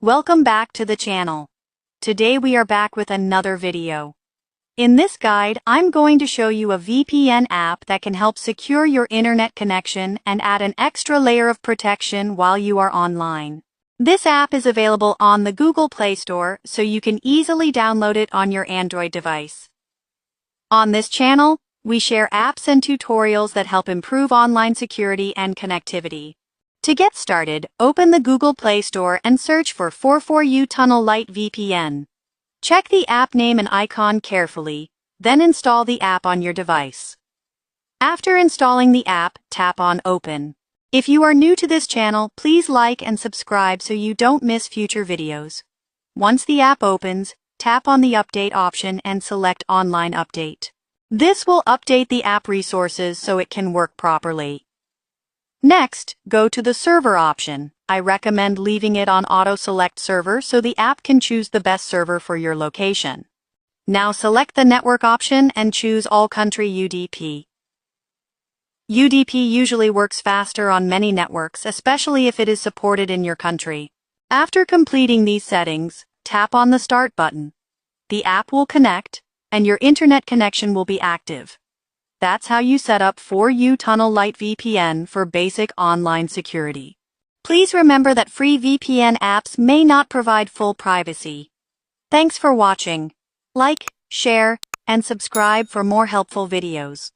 Welcome back to the channel. Today we are back with another video. In this guide, I'm going to show you a VPN app that can help secure your internet connection and add an extra layer of protection while you are online. This app is available on the Google Play Store, so you can easily download it on your Android device. On this channel, we share apps and tutorials that help improve online security and connectivity. To get started, open the Google Play Store and search for 44U Tunnel Lite VPN. Check the app name and icon carefully, then install the app on your device. After installing the app, tap on Open. If you are new to this channel, please like and subscribe so you don't miss future videos. Once the app opens, tap on the Update option and select Online Update. This will update the app resources so it can work properly. Next, go to the Server option. I recommend leaving it on Auto Select Server so the app can choose the best server for your location. Now select the Network option and choose All Country UDP. UDP usually works faster on many networks, especially if it is supported in your country. After completing these settings, tap on the Start button. The app will connect, and your internet connection will be active. That's how you set up 4U Tunnel Lite VPN for basic online security. Please remember that free VPN apps may not provide full privacy. Thanks for watching. Like, share, and subscribe for more helpful videos.